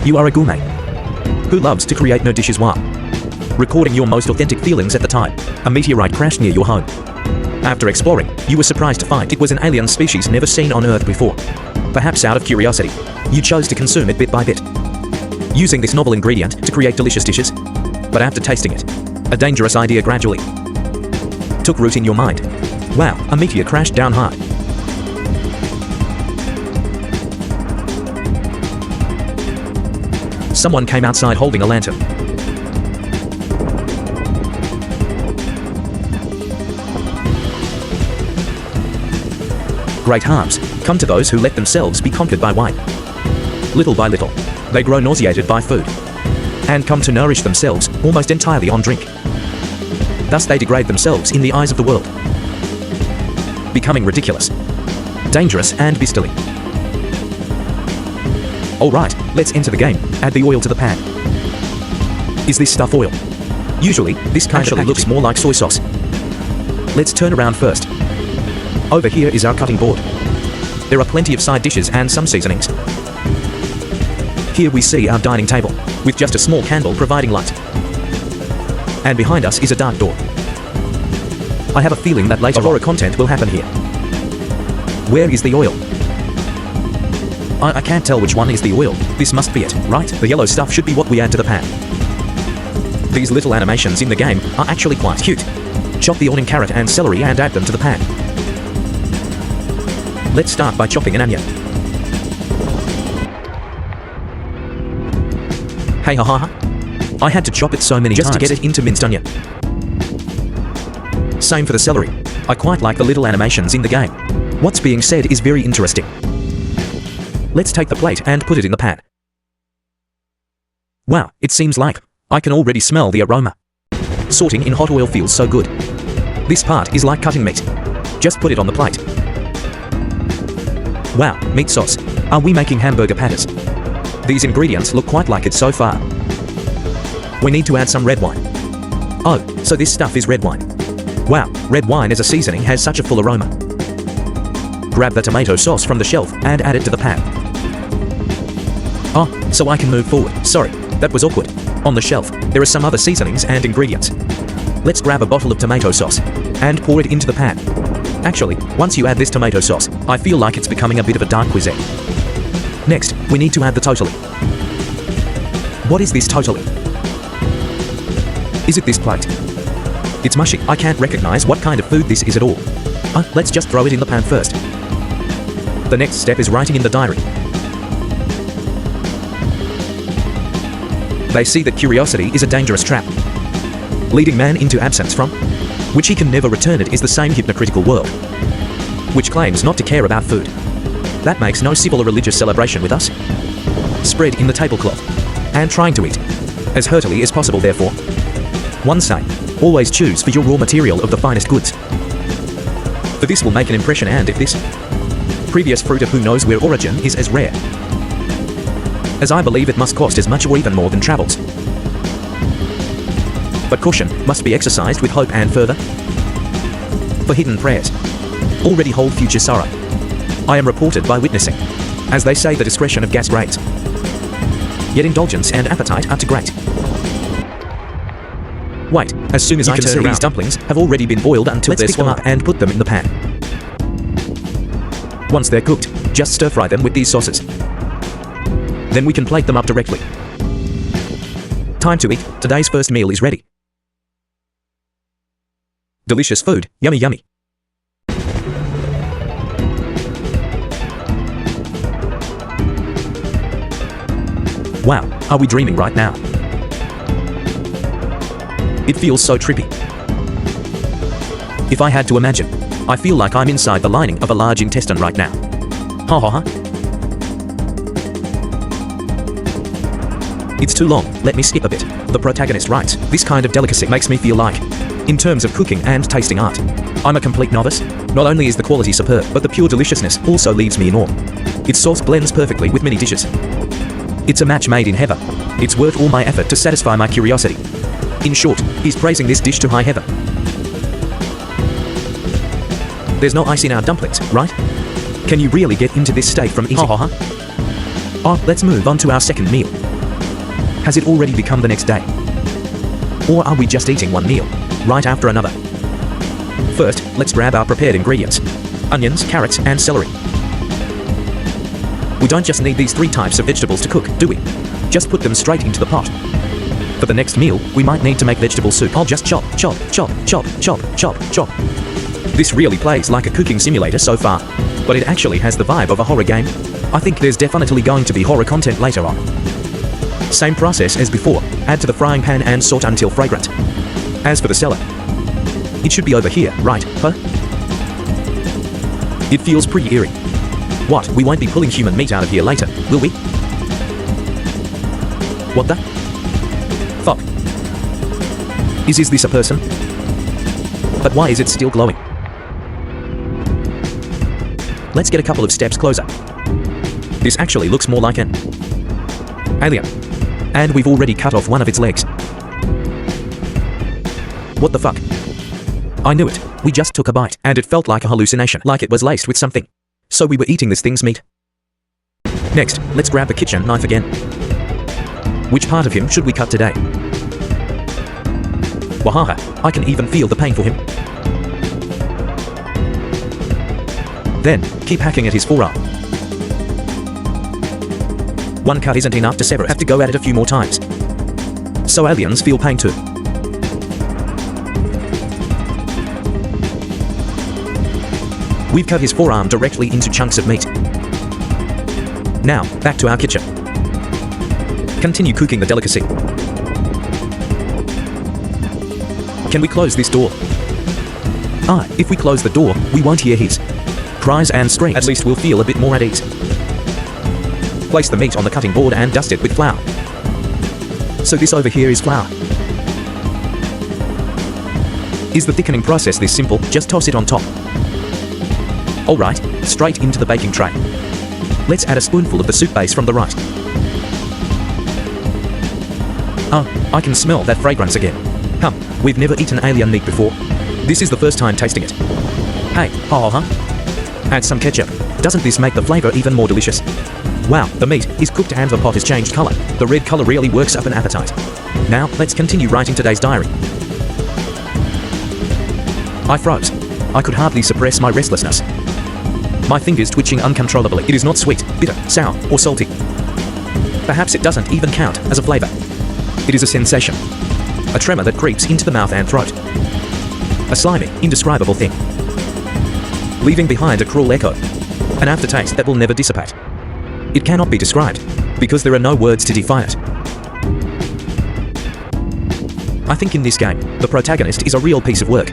You are a gourmet who loves to create no dishes while recording your most authentic feelings at the time a meteorite crashed near your home. After exploring, you were surprised to find it was an alien species never seen on Earth before. Perhaps out of curiosity, you chose to consume it bit by bit, using this novel ingredient to create delicious dishes. But after tasting it, a dangerous idea gradually took root in your mind. Wow, a meteor crashed down hard. Someone came outside holding a lantern. Great harms come to those who let themselves be conquered by wine. Little by little, they grow nauseated by food and come to nourish themselves almost entirely on drink. Thus they degrade themselves in the eyes of the world, becoming ridiculous, dangerous and beastly. Alright, let's enter the game. Add the oil to the pan. Is this stuff oil? Usually, this kind actually looks more like soy sauce. Let's turn around first. Over here is our cutting board. There are plenty of side dishes and some seasonings. Here we see our dining table, with just a small candle providing light. And behind us is a dark door. I have a feeling that later horror content will happen here. Where is the oil? I can't tell which one is the oil. This must be it, right? The yellow stuff should be what we add to the pan. These little animations in the game are actually quite cute. Chop the onion, carrot and celery and add them to the pan. Let's start by chopping an onion. Hey haha. I had to chop it so many times just to get it into minced onion. Same for the celery. I quite like the little animations in the game. What's being said is very interesting. Let's take the plate and put it in the pan. Wow, it seems like I can already smell the aroma. Sorting in hot oil feels so good. This part is like cutting meat. Just put it on the plate. Wow, meat sauce. Are we making hamburger patties? These ingredients look quite like it so far. We need to add some red wine. Oh, so this stuff is red wine. Wow, red wine as a seasoning has such a full aroma. Grab the tomato sauce from the shelf and add it to the pan. Oh, so I can move forward. Sorry, that was awkward. On the shelf, there are some other seasonings and ingredients. Let's grab a bottle of tomato sauce and pour it into the pan. Actually, once you add this tomato sauce, I feel like it's becoming a bit of a dark cuisine. Next, we need to add the totally. What is this totally? Is it this plate? It's mushy. I can't recognize what kind of food this is at all. Let's just throw it in the pan first. The next step is writing in the diary. They see that curiosity is a dangerous trap, leading man into absence from which he can never return. It is the same hypocritical world, which claims not to care about food. That makes no civil or religious celebration with us. Spread in the tablecloth, and trying to eat as heartily as possible therefore. One say, always choose for your raw material of the finest goods. For this will make an impression, and if this previous fruit of who knows where origin is as rare, as I believe it must cost as much or even more than travels. But caution must be exercised with hope and further. For hidden prayers already hold future sorrow. I am reported by witnessing, as they say the discretion of gas grates. Yet indulgence and appetite are too great. Wait, as soon as I turn around, these dumplings have already been boiled until they're swallowed up and put them in the pan. Once they're cooked, just stir fry them with these sauces. Then we can plate them up directly. Time to eat. Today's first meal is ready. Delicious food. Yummy yummy. Wow, are we dreaming right now? It feels so trippy. If I had to imagine, I feel like I'm inside the lining of a large intestine right now. Ha ha ha. It's too long, let me skip a bit. The protagonist writes, this kind of delicacy makes me feel like, in terms of cooking and tasting art, I'm a complete novice. Not only is the quality superb, but the pure deliciousness also leaves me in awe. Its sauce blends perfectly with many dishes. It's a match made in heaven. It's worth all my effort to satisfy my curiosity. In short, he's praising this dish to high heaven. There's no ice in our dumplings, right? Can you really get into this state from eating? Oh, let's move on to our second meal. Has it already become the next day? Or are we just eating one meal, right after another? First, let's grab our prepared ingredients: onions, carrots, and celery. We don't just need these 3 types of vegetables to cook, do we? Just put them straight into the pot. For the next meal, we might need to make vegetable soup. I'll just chop, chop, chop, chop, chop, chop, chop. This really plays like a cooking simulator so far, but it actually has the vibe of a horror game. I think there's definitely going to be horror content later on. Same process as before, add to the frying pan and saute until fragrant. As for the cellar, it should be over here, right, huh? It feels pretty eerie. What, we won't be pulling human meat out of here later, will we? What the? Fuck. Is this a person? But why is it still glowing? Let's get a couple of steps closer. This actually looks more like an alien. And we've already cut off one of its legs. What the fuck? I knew it. We just took a bite, and it felt like a hallucination, like it was laced with something. So we were eating this thing's meat. Next, let's grab the kitchen knife again. Which part of him should we cut today? Wahaha, I can even feel the pain for him. Then, keep hacking at his forearm. One cut isn't enough to sever it. Have to go at it a few more times. So aliens feel pain too. We've cut his forearm directly into chunks of meat. Now, back to our kitchen. Continue cooking the delicacy. Can we close this door? If we close the door, we won't hear his cries and screams. At least we'll feel a bit more at ease. Place the meat on the cutting board and dust it with flour. So this over here is flour. Is the thickening process this simple? Just toss it on top. Alright, straight into the baking tray. Let's add a spoonful of the soup base from the right. I can smell that fragrance again. We've never eaten alien meat before. This is the first time tasting it. Hey, add some ketchup. Doesn't this make the flavor even more delicious? Wow, the meat is cooked and the pot has changed color. The red color really works up an appetite. Now, let's continue writing today's diary. I froze. I could hardly suppress my restlessness. My fingers twitching uncontrollably. It is not sweet, bitter, sour, or salty. Perhaps it doesn't even count as a flavor. It is a sensation. A tremor that creeps into the mouth and throat. A slimy, indescribable thing. Leaving behind a cruel echo. An aftertaste that will never dissipate. It cannot be described, because there are no words to define it. I think in this game, the protagonist is a real piece of work.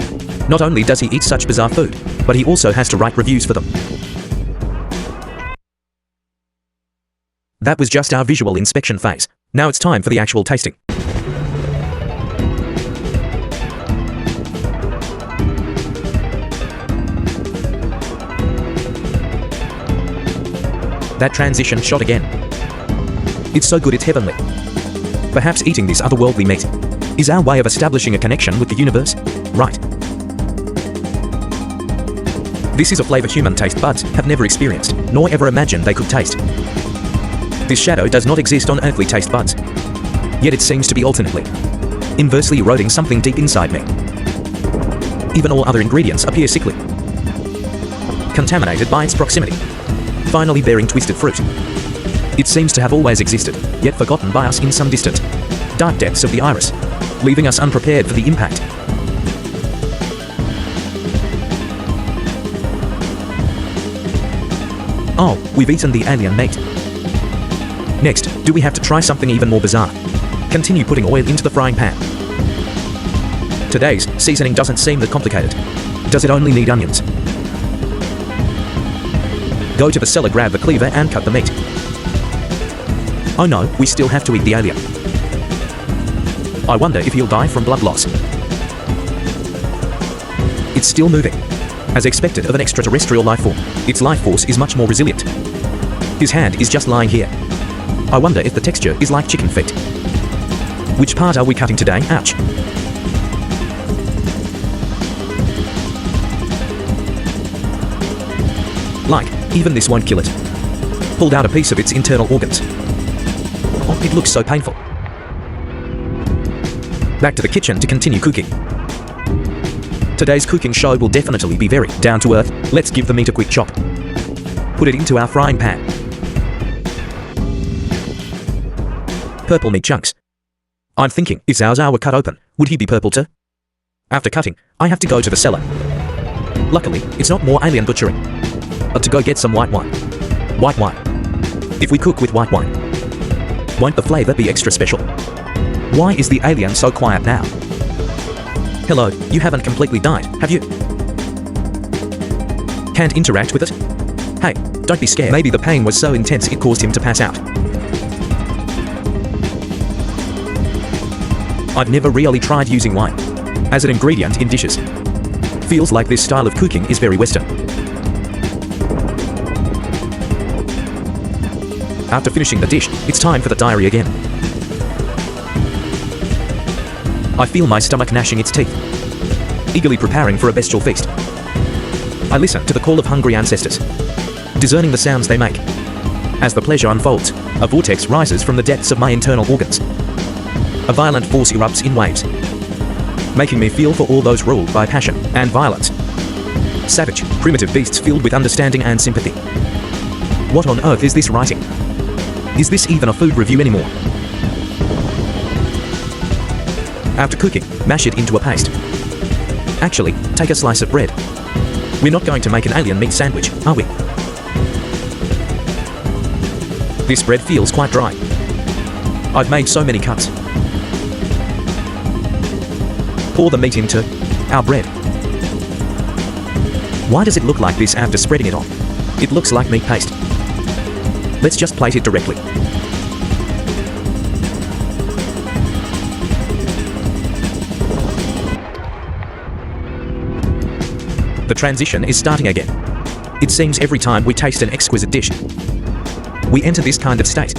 Not only does he eat such bizarre food, but he also has to write reviews for them. That was just our visual inspection phase. Now it's time for the actual tasting. That transition shot again. It's so good it's heavenly. Perhaps eating this otherworldly meat is our way of establishing a connection with the universe, right? This is a flavor human taste buds have never experienced, nor ever imagined they could taste. This shadow does not exist on earthly taste buds. Yet it seems to be alternately, inversely eroding something deep inside me. Even all other ingredients appear sickly, contaminated by its proximity, finally bearing twisted fruit. It seems to have always existed, yet forgotten by us in some distant, dark depths of the iris, leaving us unprepared for the impact. Oh, we've eaten the alien meat. Next, do we have to try something even more bizarre? Continue putting oil into the frying pan. Today's seasoning doesn't seem that complicated. Does it only need onions? Go to the cellar, grab the cleaver and cut the meat. Oh no, we still have to eat the alien. I wonder if he'll die from blood loss. It's still moving. As expected of an extraterrestrial life form, its life force is much more resilient. His hand is just lying here. I wonder if the texture is like chicken feet. Which part are we cutting today? Ouch. Like, even this won't kill it. Pulled out a piece of its internal organs. Oh, it looks so painful. Back to the kitchen to continue cooking. Today's cooking show will definitely be very down to earth. Let's give the meat a quick chop. Put it into our frying pan. Purple meat chunks. I'm thinking, if Zhao were cut open, would he be purple too? After cutting, I have to go to the cellar. Luckily, it's not more alien butchering, but to go get some white wine. White wine. If we cook with white wine, won't the flavor be extra special? Why is the alien so quiet now? Hello, you haven't completely died, have you? Can't interact with it? Hey, don't be scared. Maybe the pain was so intense it caused him to pass out. I've never really tried using wine as an ingredient in dishes. Feels like this style of cooking is very Western. After finishing the dish, it's time for the diary again. I feel my stomach gnashing its teeth, eagerly preparing for a bestial feast. I listen to the call of hungry ancestors, discerning the sounds they make. As the pleasure unfolds, a vortex rises from the depths of my internal organs. A violent force erupts in waves, making me feel for all those ruled by passion and violence. Savage, primitive beasts filled with understanding and sympathy. What on earth is this writing? Is this even a food review anymore? After cooking, mash it into a paste. Actually, take a slice of bread. We're not going to make an alien meat sandwich, are we? This bread feels quite dry. I've made so many cuts. Pour the meat into our bread. Why does it look like this after spreading it on? It looks like meat paste. Let's just plate it directly. The transition is starting again. It seems every time we taste an exquisite dish, we enter this kind of state.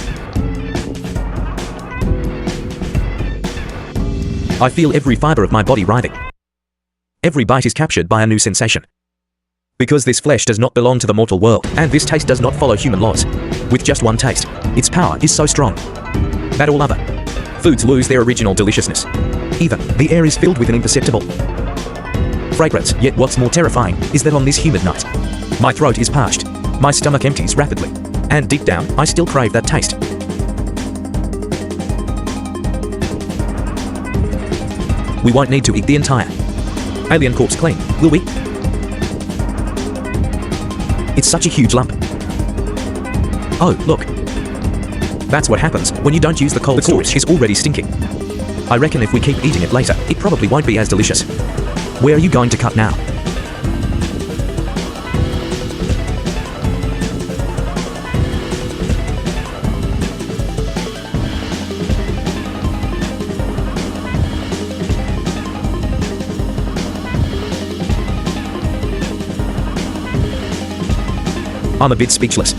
I feel every fiber of my body writhing. Every bite is captured by a new sensation. Because this flesh does not belong to the mortal world, and this taste does not follow human laws. With just one taste, its power is so strong that all other foods lose their original deliciousness. Even the air is filled with an imperceptible fragrance. Yet what's more terrifying is that on this humid night, my throat is parched, my stomach empties rapidly, and deep down, I still crave that taste. We won't need to eat the entire alien corpse clean, will we? It's such a huge lump. Oh, look. That's what happens when you don't use the cold storage. The corpse is already stinking. I reckon if we keep eating it later, it probably won't be as delicious. Where are you going to cut now? I'm a bit speechless.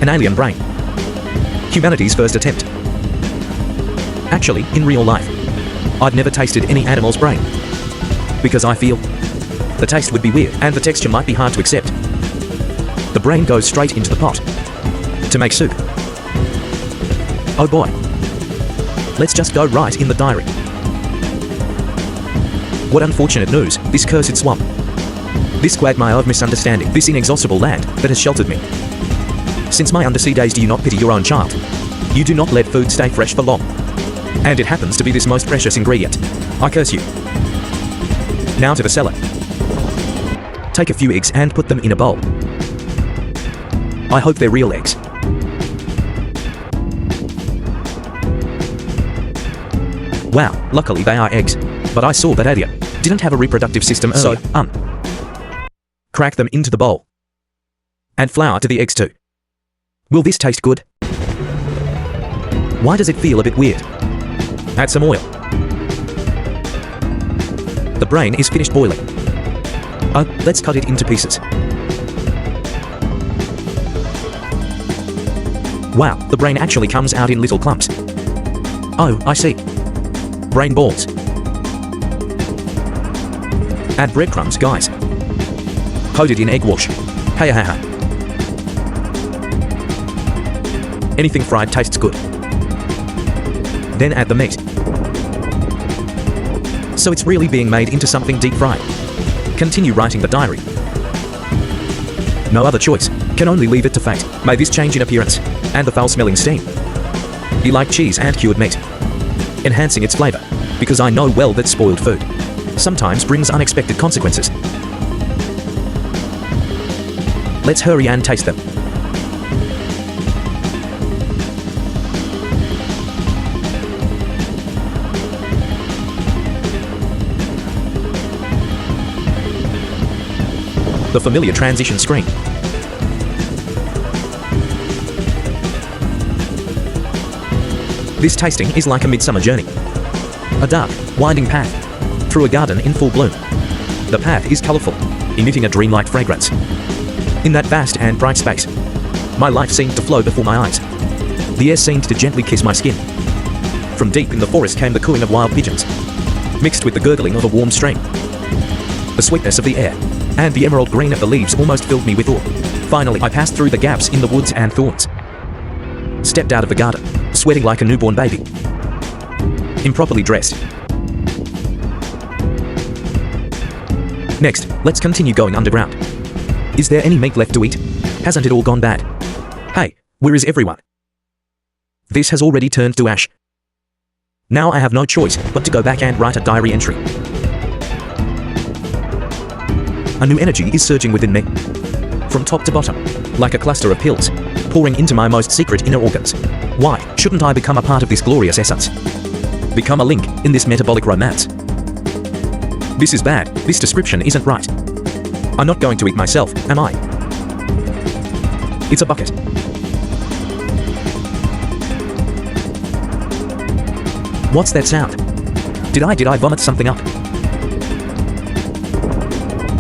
An alien brain. Humanity's first attempt. Actually, in real life, I've never tasted any animal's brain. Because I feel the taste would be weird and the texture might be hard to accept. The brain goes straight into the pot to make soup. Oh boy. Let's just go right in the diary. What unfortunate news, this cursed swamp. This quagmire of misunderstanding, this inexhaustible land that has sheltered me. Since my undersea days, do you not pity your own child? You do not let food stay fresh for long. And it happens to be this most precious ingredient. I curse you. Now to the cellar. Take a few eggs and put them in a bowl. I hope they're real eggs. Wow, luckily they are eggs. But I saw that Adia didn't have a reproductive system earlier, so, crack them into the bowl. Add flour to the eggs too. Will this taste good? Why does it feel a bit weird? Add some oil. The brain is finished boiling. Oh, let's cut it into pieces. Wow, the brain actually comes out in little clumps. Oh, I see. Brain balls. Add breadcrumbs, guys. Coat it in egg wash. Hey ha ha. Anything fried tastes good. Then add the meat. So it's really being made into something deep fried. Continue writing the diary. No other choice. Can only leave it to fate. May this change in appearance and the foul-smelling steam be like cheese and cured meat, enhancing its flavor, because I know well that spoiled food sometimes brings unexpected consequences. Let's hurry and taste them. The familiar transition screen. This tasting is like a midsummer journey. A dark, winding path through a garden in full bloom. The path is colorful, emitting a dreamlike fragrance. In that vast and bright space, my life seemed to flow before my eyes. The air seemed to gently kiss my skin. From deep in the forest came the cooing of wild pigeons, mixed with the gurgling of a warm stream. The sweetness of the air and the emerald green of the leaves almost filled me with awe. Finally, I passed through the gaps in the woods and thorns, stepped out of the garden, sweating like a newborn baby, improperly dressed. Next, let's continue going underground. Is there any meat left to eat? Hasn't it all gone bad? Hey, where is everyone? This has already turned to ash. Now I have no choice but to go back and write a diary entry. A new energy is surging within me, from top to bottom, like a cluster of pills, pouring into my most secret inner organs. Why shouldn't I become a part of this glorious essence? Become a link in this metabolic romance. This is bad. This description isn't right. I'm not going to eat myself, am I? It's a bucket. What's that sound? Did I vomit something up?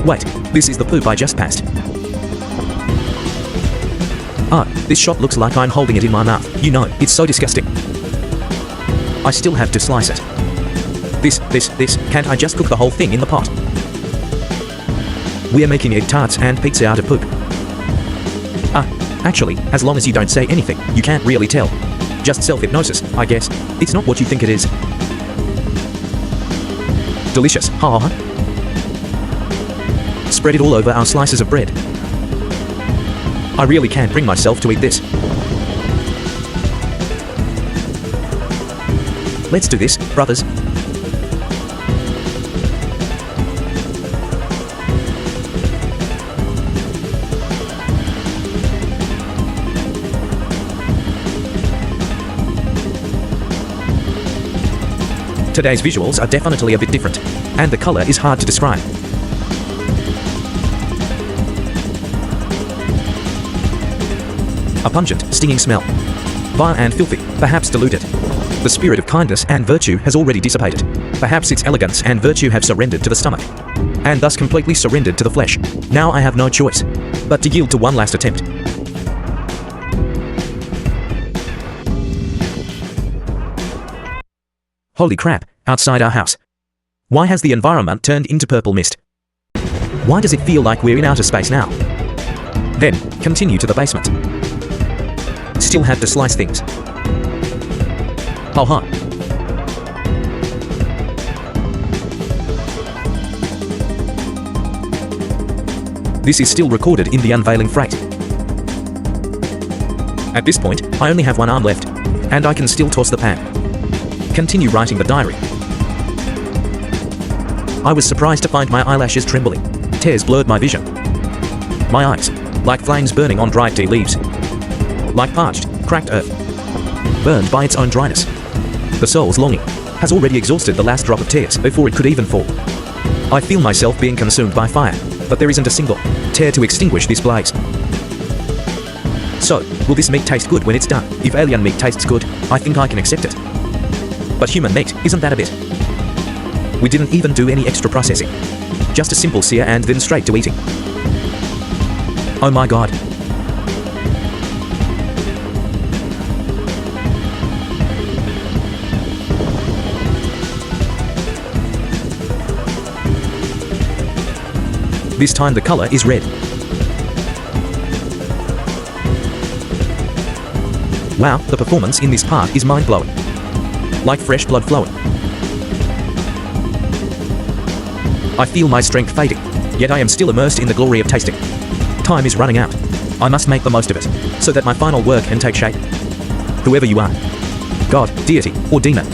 Wait, this is the poop I just passed. Ah, this shot looks like I'm holding it in my mouth. You know, it's so disgusting. I still have to slice it. This, can't I just cook the whole thing in the pot? We're making egg tarts and pizza out of poop. Ah, actually, as long as you don't say anything, you can't really tell. Just self-hypnosis, I guess. It's not what you think it is. Delicious, ha. Spread it all over our slices of bread. I really can't bring myself to eat this. Let's do this, brothers. Today's visuals are definitely a bit different, and the color is hard to describe. A pungent, stinging smell. Vile and filthy, perhaps diluted. The spirit of kindness and virtue has already dissipated. Perhaps its elegance and virtue have surrendered to the stomach, and thus completely surrendered to the flesh. Now I have no choice but to yield to one last attempt. Holy crap, outside our house. Why has the environment turned into purple mist? Why does it feel like we're in outer space now? Then, continue to the basement. Still had to slice things. Oh, huh. This is still recorded in the unveiling freight. At this point, I only have one arm left, and I can still toss the pan. Continue writing the diary. I was surprised to find my eyelashes trembling. Tears blurred my vision. My eyes, like flames burning on dried tea leaves. Like parched, cracked earth, burned by its own dryness. The soul's longing has already exhausted the last drop of tears before it could even fall. I feel myself being consumed by fire, but there isn't a single tear to extinguish this blaze. So, will this meat taste good when it's done? If alien meat tastes good, I think I can accept it. But human meat, isn't that a bit? We didn't even do any extra processing. Just a simple sear and then straight to eating. Oh my god. This time the color is red. Wow, the performance in this part is mind-blowing. Like fresh blood flowing. I feel my strength fading, yet I am still immersed in the glory of tasting. Time is running out. I must make the most of it, so that my final work can take shape. Whoever you are, God, deity, or demon,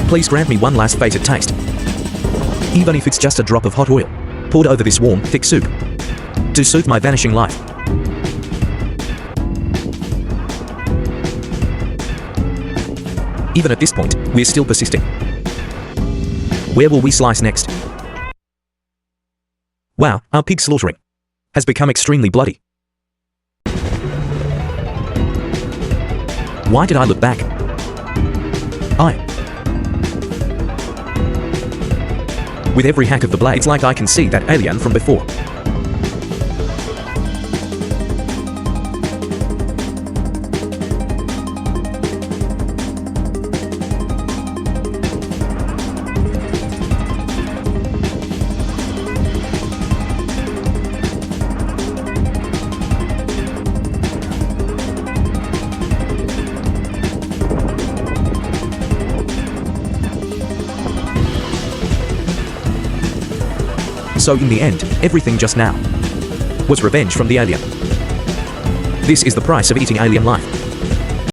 please grant me one last fated taste. Even if it's just a drop of hot oil, poured over this warm, thick soup, to soothe my vanishing life. Even at this point, we're still persisting. Where will we slice next? Wow, our pig slaughtering has become extremely bloody. Why did I look back? With every hack of the blade, it's like I can see that alien from before. So in the end, everything just now was revenge from the alien. This is the price of eating alien life.